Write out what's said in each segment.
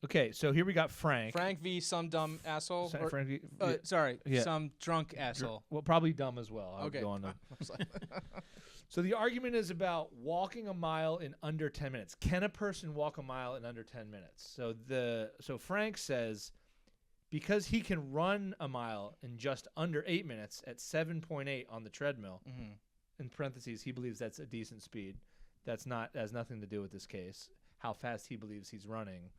Okay, so here we got Frank. Frank v. some dumb asshole. Sorry, Or- Frank v- sorry, yeah. some drunk asshole. Well, probably dumb as well. I would Okay. go on to- I was like- So the argument is about walking a mile in under 10 minutes. Can a person walk a mile in under 10 minutes? So Frank says because he can run a mile in just under 8 minutes at 7.8 on the treadmill. Mhm. In parentheses, he believes that's a decent speed. Has nothing to do with this case. How fast he believes he's running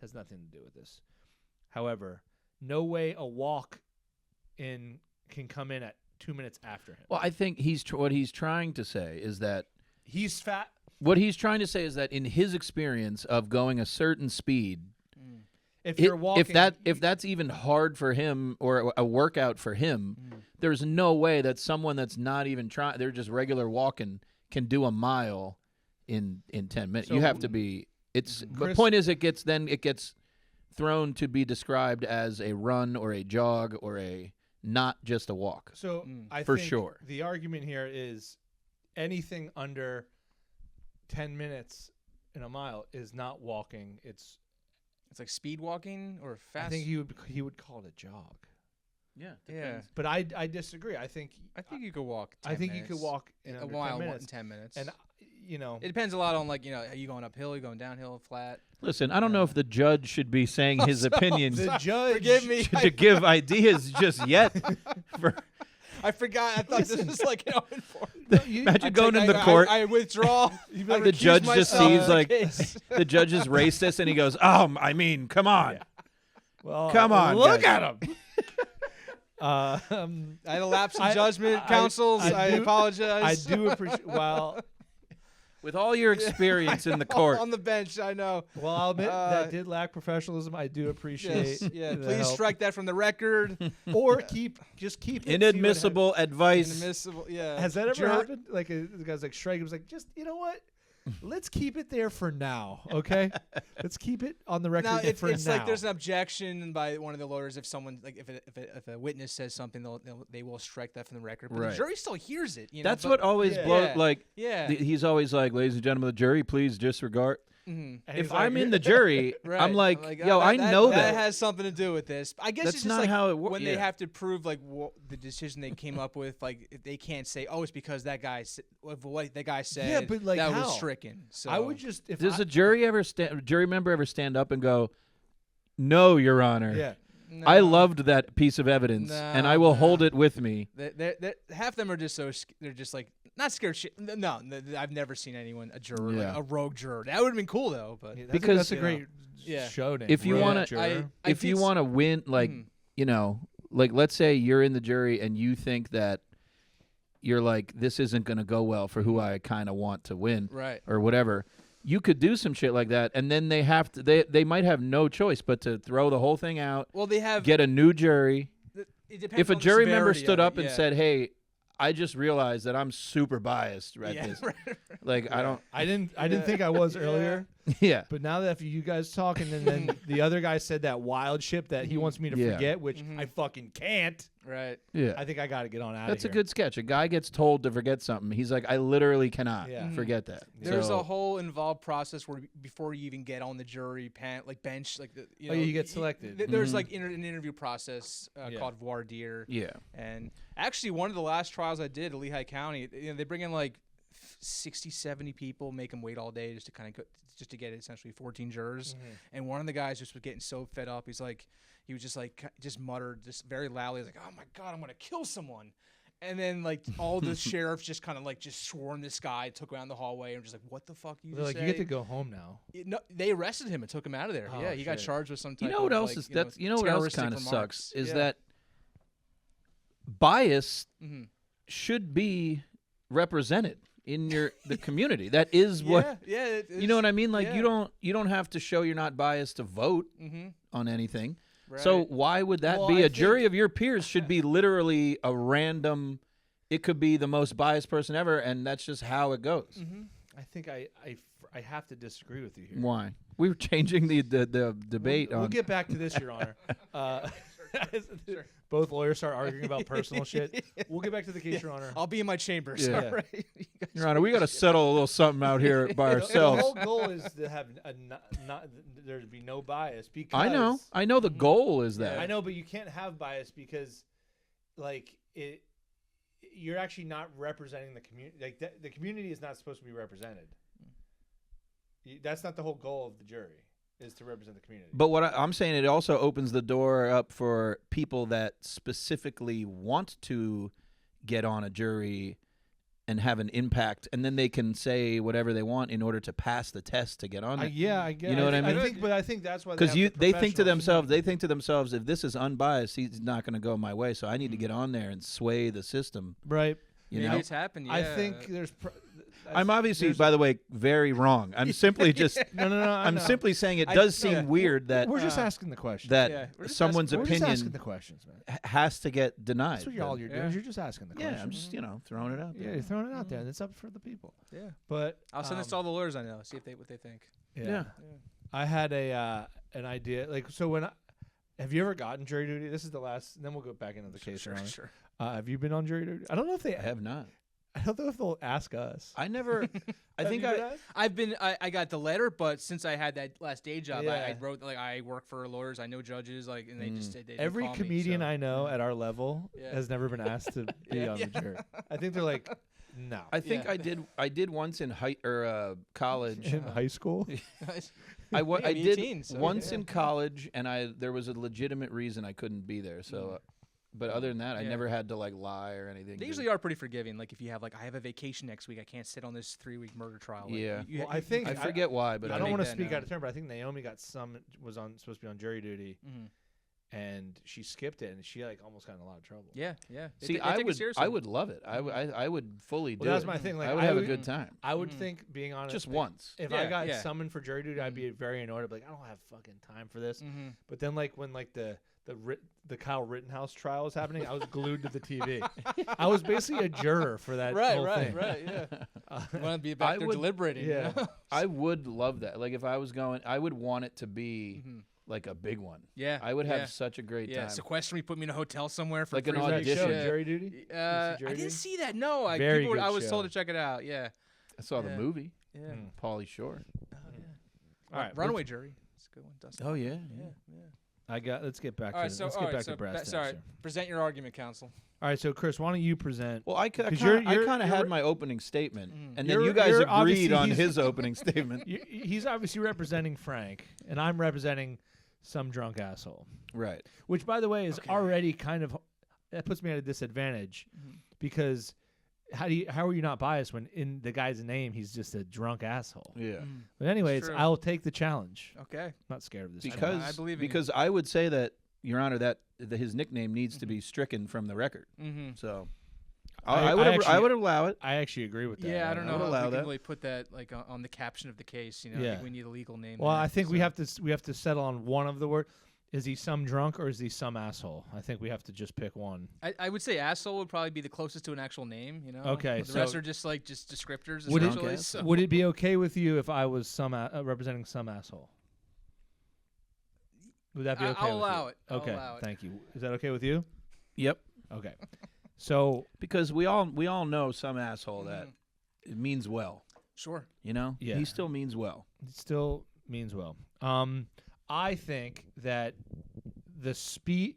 has nothing to do with this. However, no way a walk in can come in at 2 minutes after him. Well, I think what he's trying to say is that He's fat. what he's trying to say is that in his experience of going a certain speed, If you're walking, if that's even hard for him or a workout for him, there's no way that someone that's not even trying, they're just regular walking, can do a mile in 10 minutes. You So- have to be. The Chris- point is, it gets thrown to be described as a run or a jog or a not just a walk. So I For think sure. the argument here is anything under 10 minutes in a mile is not walking. It's It's like speed walking or fast. I think he would call it a jog. Yeah. But I disagree. I think you could walk. 10 I think you minutes. could walk in a under mile 10 in minutes. 10 minutes. And it depends a lot on are you going uphill, are you going downhill, flat? Listen, I don't know if the judge should be saying his opinion the judge Forgive me. to give ideas just yet. I forgot. I thought this was like Imagine going into court. I withdraw. The judge just sees like the judge is racist, and he goes, I mean, come on. Well, Come on, look guys. at him. I had a lapse in judgment, counsels. I apologize. I do appreciate. Well, With all your experience in the court. on the bench, I know. well, I'll admit that did lack professionalism. I do appreciate. Yes, yeah. the Please help. strike that from the record. or just keep it, see what Inadmissible advice. Inadmissible. Yeah. Has that ever Jerk. happened? Like the guy's like strike. He was like, just you know what? Let's keep it there for now, okay? Let's keep it on the record Now, for it's now. like there's an objection by one of the lawyers if someone if a witness says something, they will strike that from the record. But Right. the jury still hears it. You know, That's but- what always Yeah. blows. Yeah. Like, Yeah. he's always like, ladies and gentlemen of the jury, please disregard. Mhm. And he's If like, I'm in the jury, Right. I'm like, oh, I know that that. has something to do with this. I guess That's it's just not like how it wo- when they yeah. have to prove like the decision they came up with. Like if they can't say, oh, it's because that guy what the guy said. Yeah, but, like, that how? was stricken. So I would just if Does I, a jury member ever stand up and go, "No, Your Honor, yeah. I No. loved that piece of evidence, and I will hold it with me." Half of them are just they're just like not scared shit. No, I've never seen anyone a juror Yeah. like a rogue juror. That would have been cool though. But Because, that's a you great Yeah. show name. If you Rogue wanna- Juror. I if you did want to win, like you know, like let's say you're in the jury and you think that you're like, this isn't going to go well for who I kind of want to win, Right. or whatever. You could do some shit like that, and then they have to. They might have no choice but to throw the whole thing out, Well, they have. get a new jury. It depends If a on the jury member severity stood of it, up and yeah. said, "Hey, I just realized that I'm super biased at Yeah, this," right. like I don't. I didn't think I was earlier, Yeah. but now that you guys talking, and then the other guy said that wild shit that he wants me to Yeah. forget, which I fucking can't. Right. Yeah. I think I got to get on out That's a of here. good sketch. A guy gets told to forget something. He's like, I literally cannot Yeah. forget that. There's So- a whole involved process where before you even get on the jury bench, like the Oh, you get selected. There's like an interview process Yeah. called voir dire. Yeah. And actually, one of the last trials I did at Lehigh County, they bring in like 60, 70 people, make them wait all day just to kind of just to get essentially 14 jurors. And one of the guys just was getting so fed up. He was just like just muttered just very loudly, like, "Oh my God, I'm gonna kill someone." And then like all the sheriffs just kind of like just swarmed this guy, took around the hallway, and just like, "What the fuck you They're just like, say?" you get to go home now. No, they arrested him and took him out of there. Oh, Yeah, he got shit. charged with some You type know what of, else like, is that? You know what else terroristic kind of sucks remarks. is Yeah. that bias Mhm. should be represented in the community. That is what Yeah, you know what I mean. Like yeah. you don't have to show you're not biased to vote Mm-hmm. on anything. Right. So why would that Well, be? I A jury think- of your peers should be literally a random. It could be the most biased person ever, and that's just how it goes. I think I have to disagree with you here. Why? We were changing the debate We'll on. get back to this, Your Honor. Both lawyers start arguing about personal shit. We'll get back to the case, Your Honor. I'll be in my chambers. Yeah. All right. You guys Your Honor, we got to settle a little something out here by The ourselves. whole goal is to have not there to be no bias. Because I know. The goal is that. I know, but you can't have bias because, like, you're actually not representing the community. Like, the community is not supposed to be represented. That's not the whole goal of the jury, is to represent the community. But what I'm saying, it also opens the door up for people that specifically want to get on a jury and have an impact, and then they can say whatever they want in order to pass the test to get on there. I get. You know what I mean? I think that's why. Because they think to professionals. themselves, if this is unbiased, he's not going to go my way. So I need to get on there and sway the system. Right. You Maybe know, it's happened. Yeah. I think there's. I'm obviously, by the way, very wrong. I'm simply just. No. I'm simply saying it does seem weird that We're just asking the question. Yeah, we're just someone's We're just asking opinion the questions, man. has to get denied. That's what you're doing. Yeah. Is you're just asking the question. Yeah, I'm just throwing it out Yeah, there. you're throwing it out there, and it's up for the people. Yeah. But I'll send this to all the lawyers I know. See what they think. Yeah. I had an idea. Like, so have you ever gotten jury duty? This is the last. And then we'll go back into the case. Your Honor. Sure. Have you been on jury duty? I don't know if they. I have not. I don't know if they'll ask us. I never. I Have think you been I. asked? I've been. I got the letter, but since I had that last day job, I Yeah. wrote I work for lawyers. I know judges, and they just they didn't Every call me, comedian so, I know at our level Yeah. has never been asked to be on the jury. I think they're like, no. I think Yeah. I did once in college. In high school. I Yeah, did 18, so once yeah. in college, and there was a legitimate reason I couldn't be there. So, but other than that, I Yeah. never had to lie or anything. They usually are pretty forgiving. Like if you have I have a vacation next week, I can't sit on this 3-week murder trial. Like, Yeah. Well, I think I forget why, but I I don't think want to that speak now. out of turn, but I think Naomi was supposed to be on jury duty, Mhm. and she skipped it, and she almost got in a lot of trouble. Yeah. They See, ta- they take it seriously. I would love it. I would fully do Well, that's it. my thing. Like, I would have a good time. I would Mhm. think, being honest, Just once. if I Yeah, got yeah. summoned for jury duty, I'd be very annoyed. I'd be like, I don't have fucking time for this. Mhm. But then, when the Kyle Rittenhouse trial was happening, I was glued to the TV. I was basically a juror for that whole thing. Yeah. Uh, You want to be I back there would- deliberating. yeah. You know? I would love that. Like if I was going, I would want it to be Mhm. like a big one. Yeah. I would have yeah. such a great Yeah, time. sequester me, put me in a hotel somewhere for Like an free. was that audition. show, Yeah. jury duty? I Jury didn't Duty? see that. No, Very I good was told show. to check it out. Yeah. I saw the Yeah. movie, Yeah. Mm. Pauly Shore. Oh, yeah. All right, Runaway Jury. It's a good one. Dustin. Oh yeah, Yeah. Let's get back All right. to So let's all get right. back So to brass tacks sorry. here. Present your argument, counsel. All right, so Chris, why don't you present? Well, I 'Cause kind you're- of you're- had my opening statement, Mhm. and then you You're- guys you're agreed obviously- on he's- his opening statement. He's obviously representing Frank, and I'm representing some drunk asshole. Right. Which, by the way, is Okay. already that puts me at a disadvantage, Mhm. because how are you not biased when in the guy's name he's just a drunk asshole? Yeah. Mhm. But anyways, True. I'll take the challenge. Okay. I'm not scared of this. Because challenge. I believe in you. because I would say that, Your Honor, that his nickname needs to be stricken from the record. Mm-hmm. So I I would actually- I would allow it. I actually agree with that. Yeah, I don't I know would how allow we can that. really put that on the caption of the case. I Yeah. think we need a legal name. Well, there, I think we so- have to settle on one of the word. Is he some drunk or is he some asshole? I think we have to just pick one. I would say asshole would probably be the closest to an actual name. You know. Okay, The rest so- are just descriptors. Would it- essentially. Drunk So. Would it be okay with you if I was representing some asshole? Would that be okay? I'll with allow you? it. I'll Okay, allow it. thank you. Is that okay with you? Yep. Okay. So Because we all know some asshole that Mhm. it means well. Sure. You know. Yeah. He still means well. it still means well. I think that the speed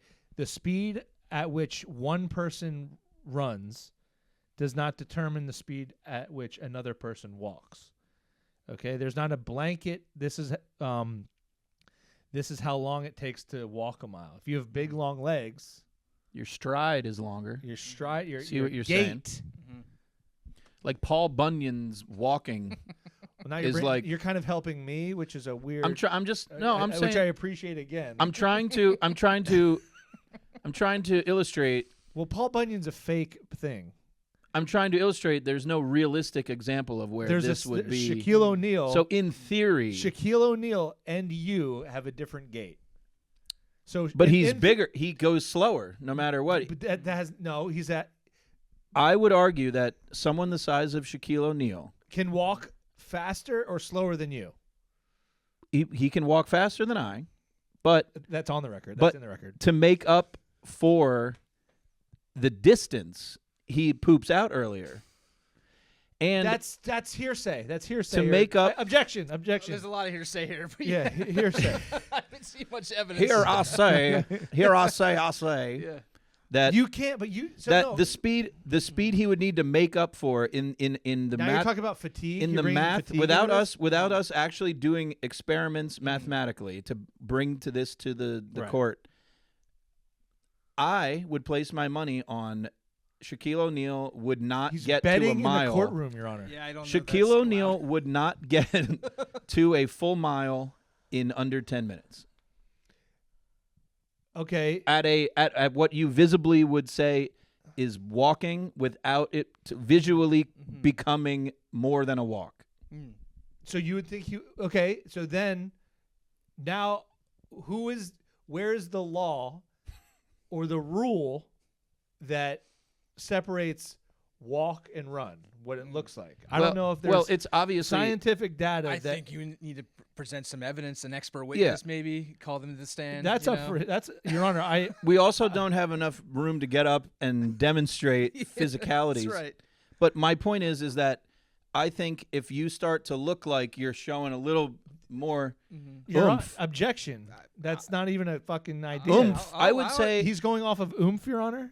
at which one person runs does not determine the speed at which another person walks. Okay, there's not a blanket. This is how long it takes to walk a mile. If you have big long legs, Your stride is longer. your stride, your See what you're gait. saying? Mhm. Like Paul Bunyan's walking. Well, now you're is like- you're kind of helping me, which is a weird. I'm just no. I'm which I saying appreciate again. I'm trying to illustrate. Well, Paul Bunyan's a fake thing. I'm trying to illustrate. There's no realistic example of where There's this would be. Shaquille O'Neal. So in theory, Shaquille O'Neal and you have a different gait. So, but in- he's in- bigger. He goes slower no matter what. But that has no. He's at I would argue that someone the size of Shaquille O'Neal, can walk faster or slower than you. he can walk faster than I, But That's on the record. But- That's in the record. to make up for the distance, he poops out earlier. And That's hearsay. That's hearsay. To make up- objection. There's a lot of hearsay here. But Yeah, hearsay. I haven't seen much evidence. here I say, Yeah. that You can't. But you. So that no, the speed he would need to make up for in the now you're math talking about fatigue. in You're the bringing math fatigue without into this? us actually doing experiments mathematically to bring to the Right. court. I would place my money on Shaquille O'Neal would not He's get to betting a in the mile. courtroom, Your Honor. Yeah, I don't know. Shaquille O'Neal would not get to a full mile in under 10 minutes. Okay. At what you visibly would say is walking without it visually becoming more than a walk. So you would think you okay? So then, now, where is the law, or the rule, that separates walk and run? What it looks like? I don't know if there's it's obviously scientific data. I that think you need to present some evidence, an expert witness, maybe call them to the stand. that's you up know? for that's Your Honor. I we also don't have enough room to get up and demonstrate physicalities. That's right. But my point is that I think if you start to look like you're showing a little more Your oomph, objection. That's not even a fucking idea. oomph, I would I'll- say, He's going off of oomph, Your Honor.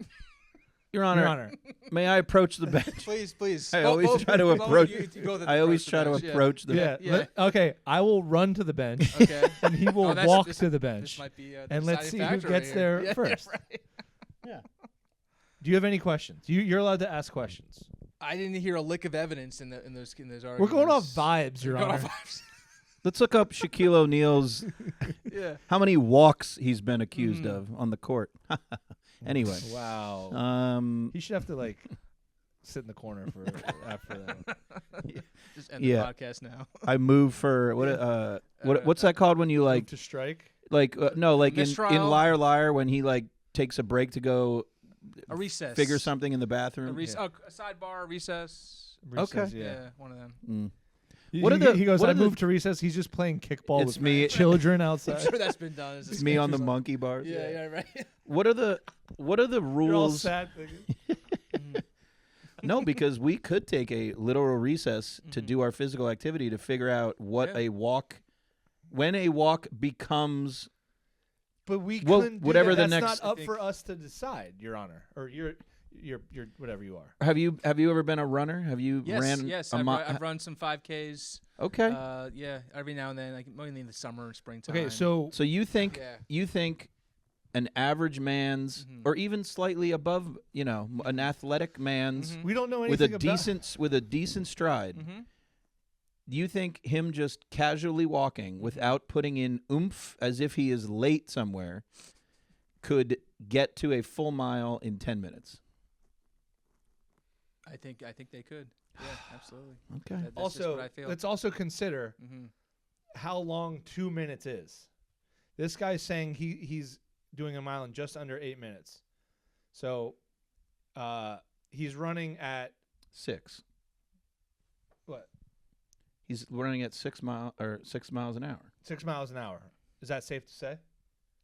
Your Honor, Your Honor. may I approach the bench? Please. I always try to approach. I always try to approach the Yeah. bench. Okay. I will run to the bench, Okay. and he will Oh, that's- walk this- to the This bench. might be the And let's deciding see who factor gets right there here. first. Right. Do you have any questions? You're allowed to ask questions. I didn't hear a lick of evidence in those arguments. We're going off vibes, Your We're going Honor. off vibes. Let's look up Shaquille O'Neal's Yeah. how many walks he's been accused of on the court. Anyway, Wow. He should have to sit in the corner for after that one. Just end Yeah. the podcast now. I move for what's that called when you Move to strike. no in Mistrial? Liar Liar when he takes a break to go A recess. figure something in the A, bathroom. a sidebar, recess. Recess, Okay. Yeah, one of them. Mm. He, What are he- the- he goes, what I are the- moved to recess. He's just playing kickball It's with me- children I'm outside. sure that's been done. It's me on the monkey bars. Yeah, right. What are the You're all rules? sad thinking. No, because we could take a literal recess to Mm-hmm. do our physical activity to figure out what Yeah. a walk, when a walk becomes. But we Well, couldn't do whatever that. the That's next- not I up think- for us to decide, Your Honor, or you're whatever you are. Have you ever been a runner? Have you Yes, ran? yes. a I've run some 5Ks. Okay. Yeah, every now and then, mainly in the summer and springtime. Okay, so So you think Yeah. an average man's, Mhm. or even slightly above, an athletic man's Mhm. we don't know with anything a decent stride. Mm-hmm. Do you think him just casually walking without putting in oomph as if he is late somewhere could get to a full mile in 10 minutes? I think they could. Yeah, absolutely. Okay. That's just Also, what I feel. let's also consider Mm-hmm. how long 2 minutes is. This guy's saying he's doing a mile in just under 8 minutes. So he's running at 6. what? He's running at 6 miles an hour. 6 miles an hour. Is that safe to say?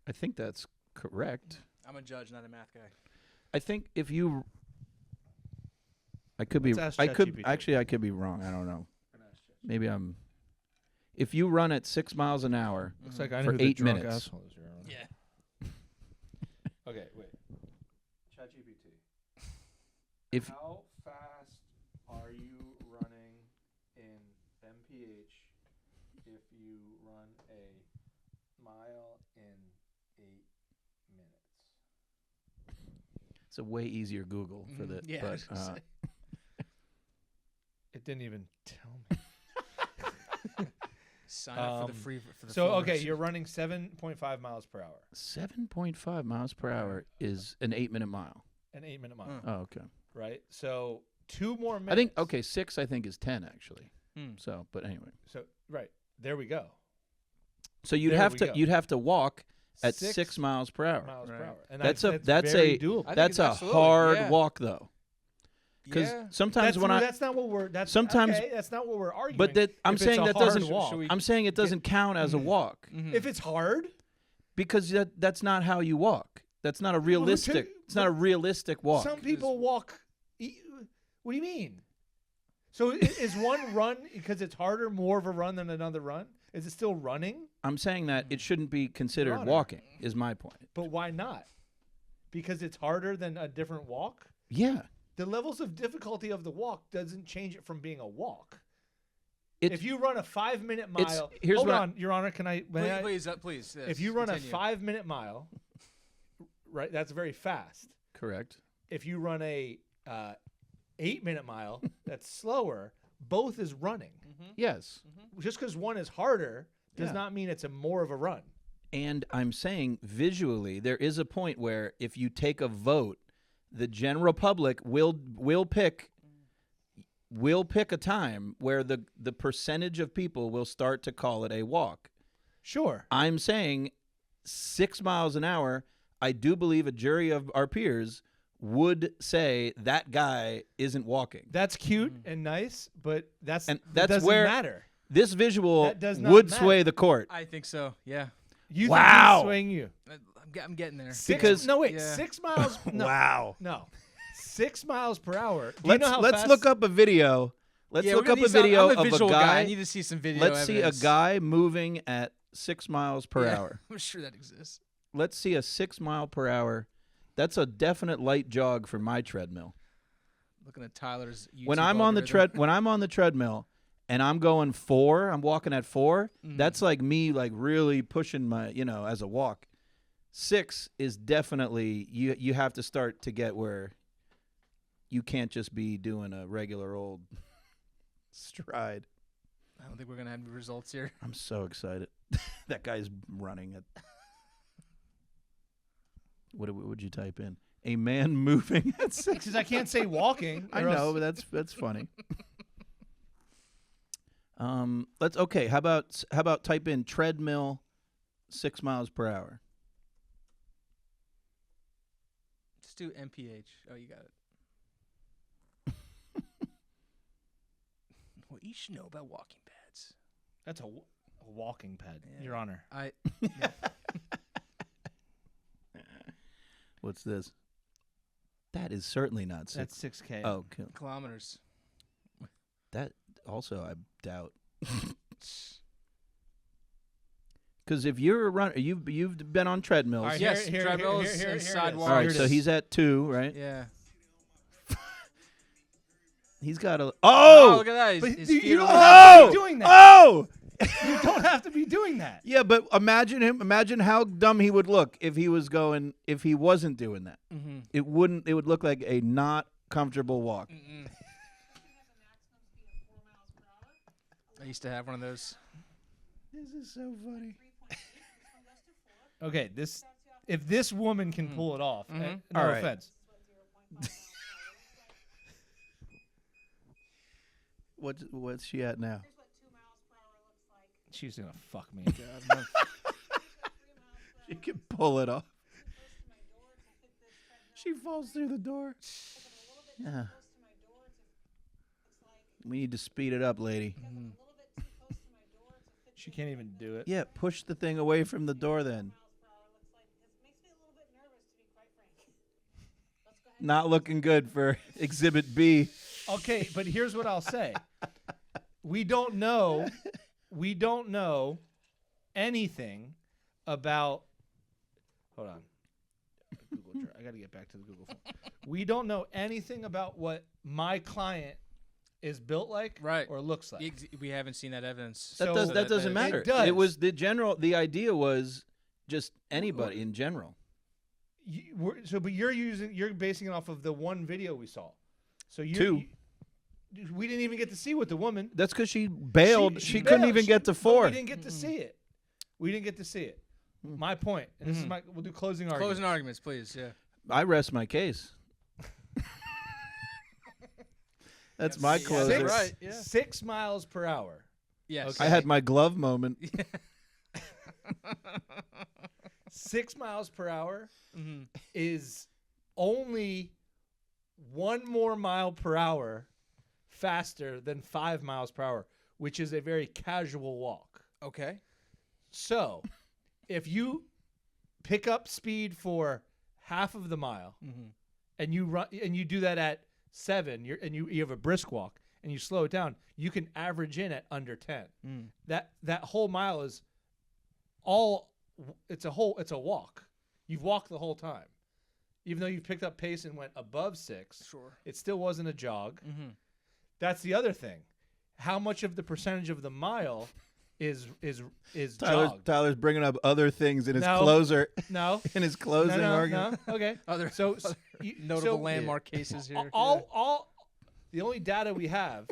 I think that's correct. I'm a judge, not a math guy. I think if you, I could be, Let's ask I could ChatGPT. actually, I could be wrong. I don't know. Maybe I'm. If you run at 6 miles an hour, Looks like I know For who the 8 drunk minutes. asshole is, Your Honor. Yeah. Okay, wait. ChatGPT. if How fast are you running in MPH if you run a mile in 8 minutes? it's a way easier Google for that. Yeah. I was But gonna say. It didn't even tell me. Sign up for the free for the So full okay, version. you're running 7.5 miles per hour, 7.5 miles per hour is an 8-minute mile. an 8 minute mile, Mm. Oh, okay. right? So 2 more minutes. I think 6. I think is 10 actually. Hmm. So, but anyway. So right there we go. So you'd There have we to go. you'd have to walk at 6 6 miles per hour. miles per Right. hour, and That's that's a very doable. I think That's it's a absolutely, hard yeah. walk though, because Yeah. sometimes when that's not what we're. That's sometimes- okay, that's not what we're arguing. but that I'm If it's saying a that hard doesn't. walk. Should we- I'm saying it doesn't count as a walk. Mhm. If it's hard, Because that's not how you walk. That's not a realistic. It's not a realistic walk. Some people walk. What do you mean? So is one run because it's harder more of a run than another run? Is it still running? I'm saying that it shouldn't be considered Runner. walking. Is my point. But why not? Because it's harder than a different walk? Yeah. The levels of difficulty of the walk doesn't change it from being a walk. It's, If you run a 5-minute mile, here's hold what on, Your Honor, can I? may I- Please. Yes, if you run continue. a 5-minute mile, right, that's very fast. correct. If you run a 8-minute mile, that's slower. Both is running. Yes. Just because one is harder does Yeah. not mean it's a more of a run. And I'm saying visually, there is a point where if you take a vote, the general public will pick a time where the percentage of people will start to call it a walk. Sure. I'm saying 6 miles an hour. I do believe a jury of our peers would say that guy isn't walking. That's cute and nice, but that that's doesn't where- matter. This visual That does not would matter. sway the court. I think so. Yeah. You Wow. think he's swaying you? I'm getting there. Because- no, wait, Yeah. 6 miles. No, Wow. no, 6 miles per hour. Do you know how Let's fast? look up a video. Let's Yeah, look we're up gonna a need some- video I'm a of a visual guy. I need to see some video. Let's see a evidence. guy moving at 6 miles per Yeah, hour. I'm sure that exists. Let's see a 6 mile per hour. That's a definite light jog for my treadmill. Looking at Tyler's YouTube When I'm on the algorithm. treadmill and I'm going 4, I'm walking at 4. Mm. That's like me like really pushing my, as a walk. 6 is definitely you have to start to get where you can't just be doing a regular old stride. I don't think we're gonna have any results here. I'm so excited. That guy's running at. What would you type in? A man moving at 6. Because I can't say walking. I or else- know, but that's funny. Let's okay. How about type in treadmill 6 miles per hour? Let's do MPH. Oh, you got it. What you should know about walking pads. That's a walking pad, Yeah. Your Honor. What's this? That is certainly not 6. That's 6K. Oh, cool. Kilometers. That also I doubt. Because if you're a runner, you've been on treadmills. All right, Yes, here, treadmills here and it is. sidewalks. All right, Here it so is. he's at 2, right? Yeah. He's got a. Oh, Oh! look at that. But His you feet don't are- have to be doing that. Oh! You don't have to be doing that. Yeah, but imagine how dumb he would look if he wasn't doing that. Mhm. It would look like a not comfortable walk. Mm-mm. I used to have one of those. This is so funny. Okay, if this woman can pull it off, Mhm. no All right. offense. What's she at now? She's gonna fuck me. She can pull it off. She falls through the door. Yeah. We need to speed it up, lady. She can't even do it. Yeah, push the thing away from the door then. Not looking good for Exhibit B. Okay, but here's what I'll say. We don't know anything about. Hold on. I got to get back to the Google phone. We don't know anything about what my client is built like Right. or looks like. We haven't seen that evidence. That So doesn't is- matter. It does. It was the idea was just anybody in general. But you're basing it off of the one video we saw. So Two. We didn't even get to see what the woman. That's because she bailed. She couldn't bailed. even get to But 4. We didn't get to see it. We didn't get to see it. My point. And this is we'll do closing arguments. Closing arguments, please. Yeah. I rest my case. That's my Yeah, closer. that's right. Yeah. 6 miles per hour. Yes. Okay. I had my glove moment. 6 miles per hour Mhm. is only 1 more mile per hour faster than 5 miles per hour, which is a very casual walk. Okay. So, if you pick up speed for half of the mile, Mm-hmm. and you run and you do that at 7, you have a brisk walk and you slow it down, you can average in at under 10. Mm. That whole mile is it's a walk. You've walked the whole time. Even though you've picked up pace and went above 6, Sure. it still wasn't a jog. Mm-hmm. That's the other thing. How much of the percentage of the mile is jog? Tyler's bringing up other things in his No. closer No. in his closing argument. No. Okay. Other So notable landmark cases here. The only data we have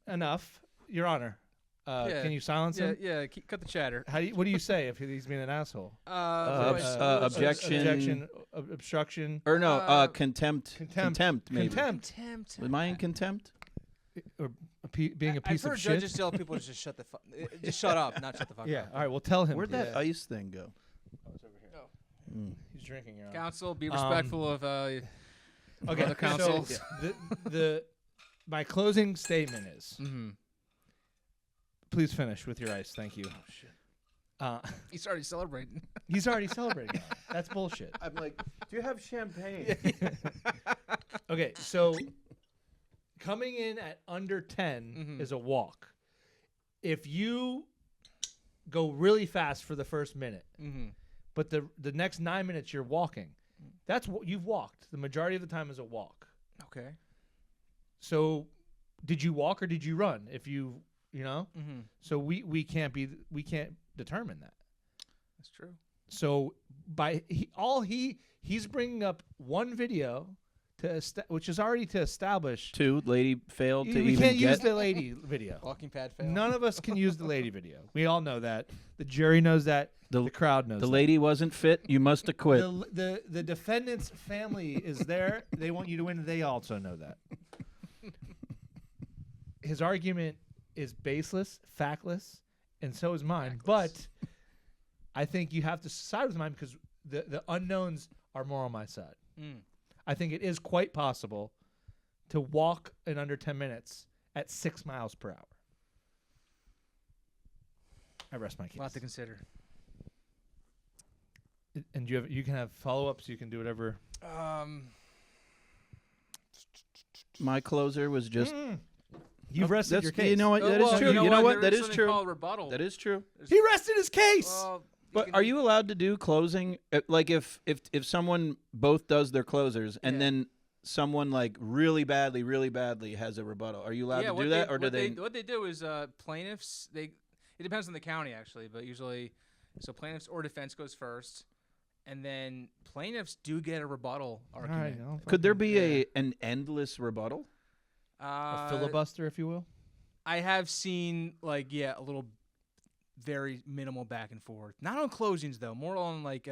enough, Your Honor. Yeah. Can you silence him? Yeah. Cut the chatter. What do you say if he's being an asshole? Objection. Obstruction. Or no, Uh, contempt. Contempt. Maybe. Contempt. Am I in contempt? Or being a piece I've heard of shit. judges tell people to just shut the fuck, just shut up, not shut the fuck Yeah. up. All right. Well, tell him. Where'd please. that ice thing go? He's drinking. Your Honor. Counsel, be respectful of Okay. other counsel. So my closing statement is: Mm-hmm. please finish with your ice. Thank you. He's already celebrating. He's already celebrating. That's bullshit. I'm like, do you have champagne? Okay, so coming in at under 10 Mhm. is a walk. If you go really fast for the first minute, Mm-hmm. but the next 9 minutes you're walking, that's what you've walked. The majority of the time is a walk. Okay. So, did you walk or did you run? If you know, Mm-hmm. so we can't determine that. That's true. So he's bringing up one video which is already to establish. 2, lady failed to We even can't get. use the lady video. Walking pad fail. None of us can use the lady video. We all know that. The jury knows that. The crowd knows The that. lady wasn't fit. You must have quit. The defendant's family is there. They want you to win. They also know that. His argument is baseless, factless, and so is mine. But I think you have to side with mine because the unknowns are more on my side. Mm. I think it is quite possible to walk in under 10 minutes at 6 miles per hour. I rest my case. A lot to consider. And you can have follow-ups. You can do whatever. My closer was just. You've rested That's, your case. You know what? That is true. You know what? That is true. Rebuttal. That is true. He rested his case. Well, But are you allowed to do closing? Like if someone both does their closers and Yeah. then someone like really badly has a rebuttal, are you allowed to do that, or do they? What they do is plaintiffs. It depends on the county actually, but usually, so plaintiffs or defense goes first, and then plaintiffs do get a rebuttal argument. Could there be an endless rebuttal? A filibuster, if you will? I have seen a little very minimal back and forth. Not on closings though, more on like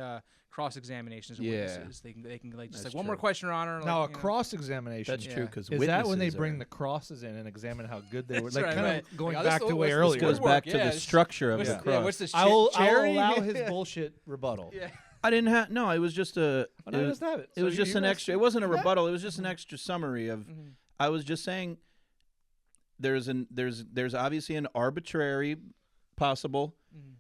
cross examinations of witnesses. They can like just That's like one more true. question, Your Honor. Now, like, a cross-examination. That's true Yeah. because Is that when they bring the crosses in and examine how good they were? That's Like right, kind right. of going Yeah, back this to way this earlier. goes woodwork, back to yeah, the it's- structure of what's the the- cross. yeah, what's the I will cherry? allow his bullshit rebuttal. Yeah. I didn't have. No, it was just a. Oh, no, it he was, doesn't have it. it was just an extra. It wasn't a Yeah. rebuttal. It was just an extra summary of. Mhm. I was just saying. There's obviously an arbitrary possible Mhm.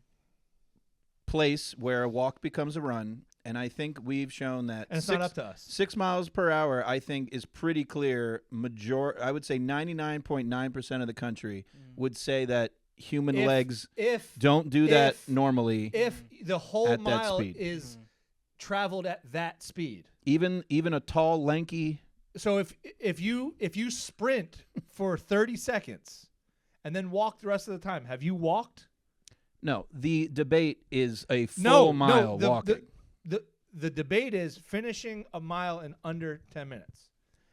place where a walk becomes a run, and I think we've shown that And it's not up to us. 6 miles per hour, I think, is pretty clear. I would say 99.9% of the country would say that human If- legs If don't do that if- normally. if the whole At that mile speed. is traveled at that speed. Even a tall, lanky. So if you sprint for 30 seconds and then walk the rest of the time, have you walked? No, the debate is a full mile walking. The debate is finishing a mile in under 10 minutes.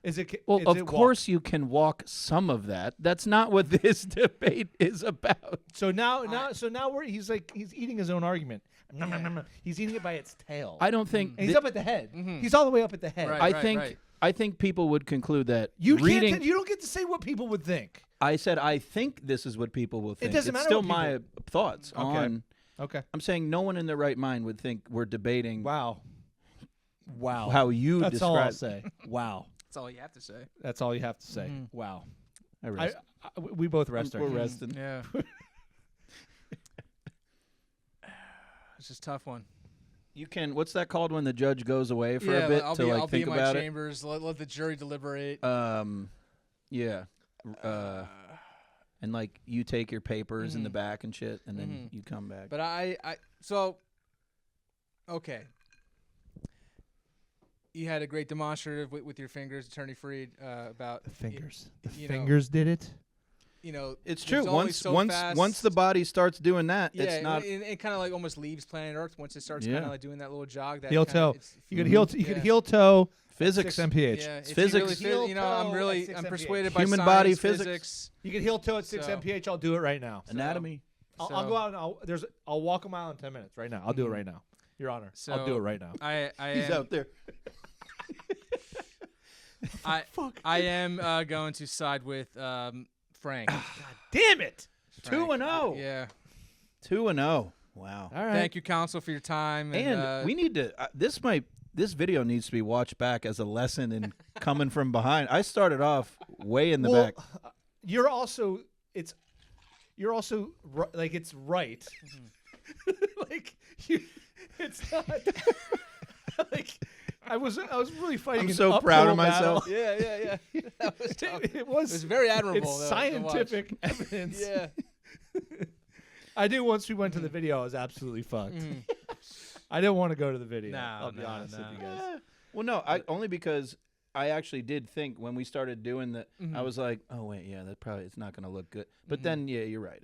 Is it? Well, is of it course you can walk some of that. That's not what this debate is about. So now he's eating his own argument. Nom, nom, nom, nom. He's eating it by its tail. I don't think. And he's up at the head. He's all the way up at the head. Right. I think people would conclude that You reading. can't. You don't get to say what people would think. I said I think this is what people will think. doesn't it's matter still what my thoughts Okay. on. Okay. I'm saying no one in their right mind would think we're debating Wow. how you That's all I'll describe. say. Wow. That's all you have to say. That's all you have to say. Mhm. Wow. I rest. We both rest our We're case. resting. Yeah. It's just a tough one. You can. What's that called when the judge goes away for yeah, a bit I'll to be, like I'll be think in my about chambers. Let the jury deliberate. it? Yeah. And like you take your papers in the back and shit, and then you come back. But okay. You had a great demonstrative with your fingers, Attorney Freed, about The fingers. The you know, fingers did it. It's there's true. only Once so once fast- once the body starts doing that, yeah, it's not. It kind of like almost leaves planet Earth once it starts kind Yeah. of like doing that little jog. That Heel kinda- toe. it's- You could heel. You could Yeah. heel toe. Physics. 6 mph. Yeah, It's if you really physics. feel- Heel I'm toe really at 6 I'm mph. persuaded by Human science, body physics. You could heel toe at 6 So- mph. I'll do it right now. Anatomy. I'll go out and I'll walk a mile in 10 minutes right now. I'll do it right now. Your Honor. I'll do So- it right now. I He's am, out there. I am going to side with Frank. Damn it! 2-0. Yeah. 2-0. Wow. All right. Thank you, counsel, for your time. And we need to. This video needs to be watched back as a lesson in coming from behind. I started off way in the back. You're also like it's right. Like you, it's not like I was really fighting. I'm an so proud of uphill battle. myself. Yeah. That was tough. It was. It was very admirable. It's to watch. scientific evidence. Yeah. I knew once we went to the video, I was absolutely fucked. I didn't want to go to the video. No, I'll be no, honest no. with you guys. Well, no, only because I actually did think when we started doing that, I was like, oh wait, yeah, it's not going to look good. But then, yeah, you're right.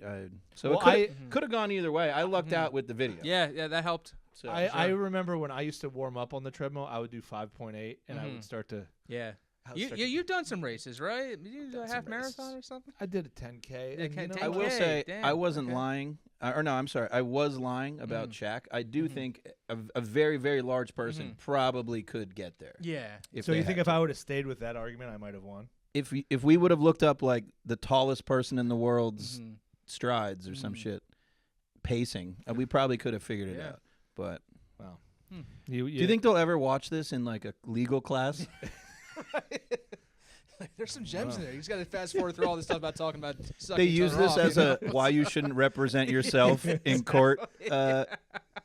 So Well, it could have gone either way. I lucked out with the video. Yeah, that helped. So, I remember when I used to warm up on the treadmill, I would do 5.8, and I would start to. Yeah. would You, start to- you've done some races, right? You do a half some marathon races. or something? I did a 10K. Yeah, and you know 10K. I what? will say damn, I wasn't okay. lying. Or no, I'm sorry. I was lying about Shaq. I do think a very, very large person probably could get there. Yeah. So you think if I would have stayed with that argument, I might have won? if we would have looked up like the tallest person in the world's strides or some shit, pacing, we probably could have figured it Yeah. out. But Wow. do you think they'll ever watch this in like a legal class? There's some gems in there. You just got to fast forward through all this stuff about talking about sucking They each use other this off, as you know? a why you shouldn't represent yourself in court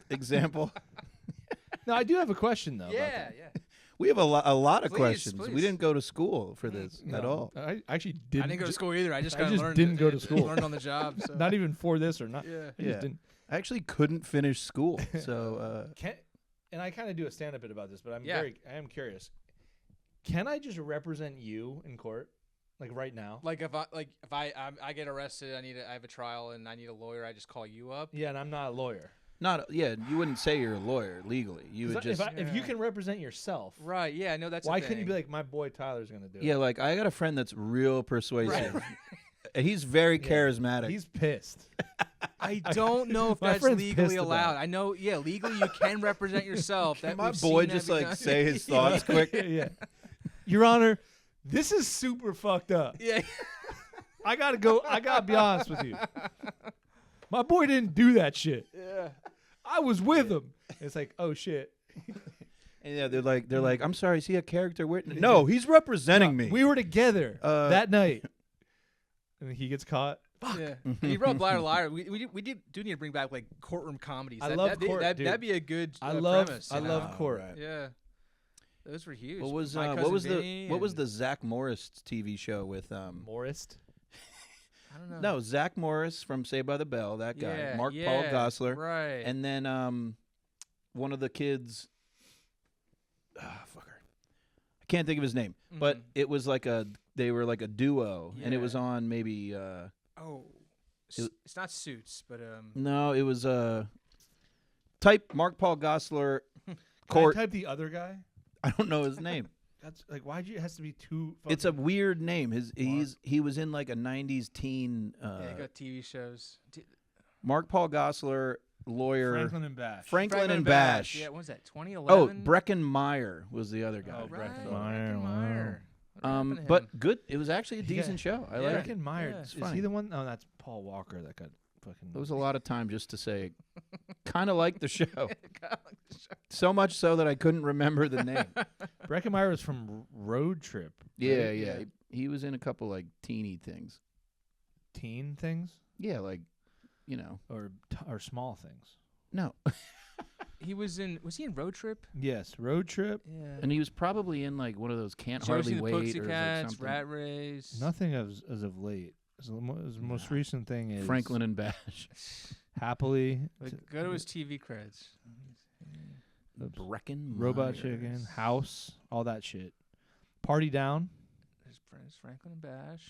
example. No, I do have a question though. about Yeah, that. yeah. We have a lot of Please, questions. We please. didn't go to school for this at No, all. I actually didn't. I didn't go to ju- school either. I just I kind of just learned. didn't it- go to it- school. Learned on the job. So. Not even for this or not. Yeah. I Yeah. just didn't. I actually couldn't finish school, so And I kind of do a stand-up bit about this, but Yeah. I am curious. Can I just represent you in court, like right now? Like if I get arrested, I have a trial and I need a lawyer. I just call you up. Yeah, and I'm not a lawyer. you wouldn't say you're a lawyer legally. You would 'Cause just if you can represent yourself, Right. Yeah. No, that's. why a couldn't you thing. be like, my boy Tyler's gonna do yeah, it? like I got a friend that's real persuasive. And he's very charismatic. He's pissed. I don't know if My that's friend's legally pissed about allowed. it. I know. Yeah, legally you can represent yourself. That My we've boy seen that just be like done. say his thoughts quick. Yeah. Your Honor, this is super fucked up. Yeah. I gotta be honest with you. My boy didn't do that shit. Yeah. I was with him. It's like, oh shit. And yeah, they're like, I'm sorry, is he a character witness? No, he's representing me. We were together that night. And he gets caught. Yeah. And you brought Bladder Liar. We do need to bring back like courtroom comedies. I love court, dude. That'd be a good I premise. love you know? court. right. Yeah. Those were huge. What was My what Cousin was Vinny the what was and- the Zach Morris TV show with Morist. I don't know. no Zach Morris from Saved by the Bell, that guy, Yeah, Mark Paul yeah, Gosselaar, Right. and then one of the kids, fucker, I can't think of his name, but it was like they were like a duo, and it was Yeah. on maybe It's not Suits, but no, it was type Mark Paul Gosselaar Can court. I type the other guy? I don't know his name. That's like, why'd you? It has to be two. It's a weird name. He was in like a '90s teen. yeah, got TV shows. Mark Paul Gosselaar, lawyer. Franklin and Bash. Franklin and Bash. Yeah, what was that? Oh, 2011. Brecken Meyer was the other guy. Oh, Right. Brecken Meyer, Brecken wow. Meyer. What happened to him? But good. It was actually a He decent show. I Yeah. like it. Breckin Meyer. Yeah. Is funny. he the one? Oh, that's Paul Walker that got fucking. It was a lot of time just to say, kind of like the show. So much so that I couldn't remember the name. Breckin Meyer was from Road Trip. Yeah, right? yeah. He was in a couple like teeny things. Teen things Yeah, like, you know, or small things. no. He was in Road Trip? Yes, Road Trip. Yeah. And he was probably in like one of those Can't Did you ever Hardly see the Wait or like Pussycats, something. Rat Race? Nothing as of late. His most recent thing is Franklin and Bash. Happily, Like, go to his TV creds. Breckin Robot Myers. Chicken, House, all that shit. Party Down. There's Franklin and Bash.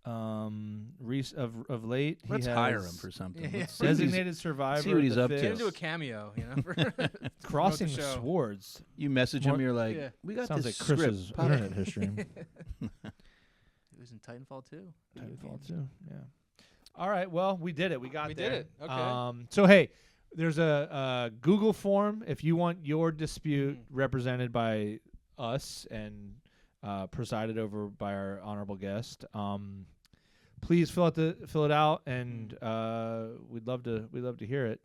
Of late, Let's he hire has him for something. Yeah. Let's see what he's- Designated Survivor. see what he's The up to. Get Fifth, him to a cameo, you know? for- Crossing promote the show. Swords. You message him, More- you're like, Yeah. we got Sounds this like Chris's script. internet history. He was in Titanfall too. Titanfall 2. Yeah. All right. Well, we did it. We got We there. did it. Okay. So hey, there's a Google form if you want your dispute represented by us and presided over by our honorable guest. Please fill it out, and we'd love to hear it.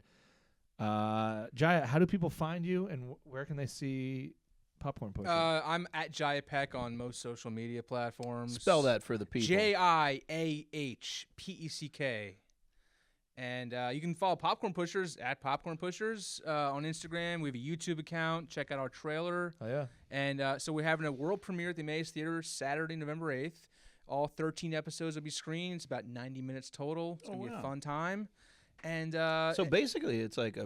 Jaya, how do people find you, and where can they see Popcorn Pusher? I'm at Jaya Peck on most social media platforms. Spell that for the people. JIAHPECK. And you can follow Popcorn Pushers at Popcorn Pushers on Instagram. We have a YouTube account. Check out our trailer. Oh yeah. And so we're having a world premiere at the Maze Theater Saturday, November 8th. All 13 episodes will be screened. It's about 90 minutes total. It's going to be a fun time. And So basically, it's like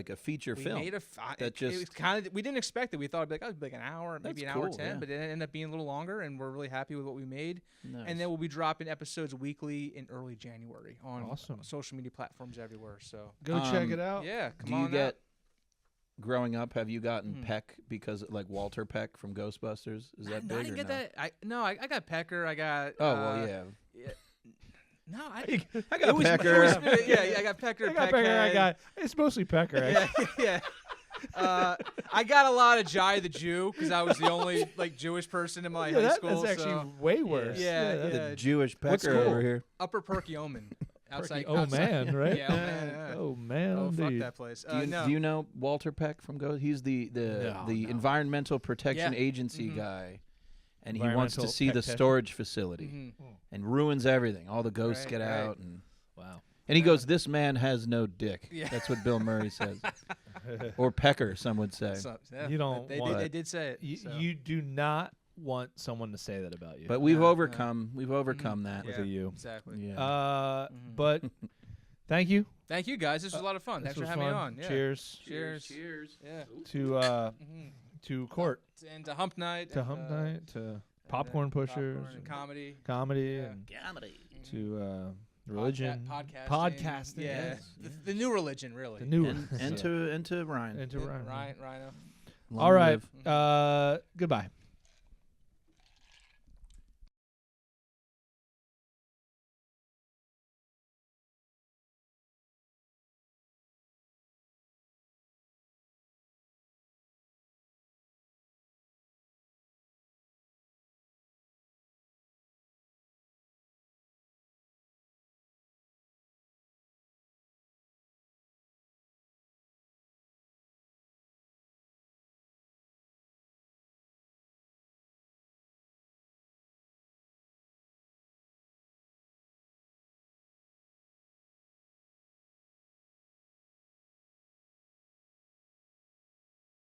a feature we film. made that it was just- kind of, we didn't expect it. We thought it'd be like an hour, maybe That's an hour cool, 10, yeah. but it ended up being a little longer, and we're really happy with what we made. Nice. And then we'll be dropping episodes weekly in early January on Awesome. social media platforms everywhere. So Go check Um, it out. yeah, come Do on you get out. growing up? Have you gotten Mhm. Peck because like Walter Peck from Ghostbusters? Is that I big didn't or get no? that. I got Pecker. I got. Oh well, yeah. No, I it got was, Pecker. it was- yeah, I got Pecker. I got Pecker. I Peckhead. got. It's mostly Pecker. Actually. Yeah, yeah. I got a lot of Jai the Jew because I was the only like Jewish person in my Yeah, high school. that's actually so way worse. Yeah, that's yeah. The Jewish What's Pecker cool? over here. Upper Perkiomen. Outside. Oh man, right? Yeah, oh man. Yeah. Oh man, Oh, fuck indeed. that place. Do you, No. do you know Walter Peck from Ghost? He's the No. Environmental Protection Yeah. Agency Mhm. guy, and he wants to Environmental see the tactician. storage facility Mhm. and ruins everything. All the ghosts Right, get right. out, and Wow. he goes, "This man has no dick." Yeah. That's what Bill Murray says, or Pecker, some would say. So, yeah, You don't They, want- they did say it. You, so. you do not want someone to say that about you. But we've No, no. overcome. We've overcome that. with Yeah. a you. Exactly. Yeah. Mhm. But thank you. Thank you guys. This was a lot of fun. This Thanks for was having fun. me on. Yeah. Cheers Cheers. Cheers. Yeah. to Mhm. Court, And to Hump Night. to and, Hump Night, to Popcorn Pushers, Popcorn and comedy. comedy, Yeah. and Comedy. to religion, Podcasting. Yeah. Yes, The new religion, really. the new And one. to Ryan. and to Ryan. Rhino. Long All right. live. Goodbye.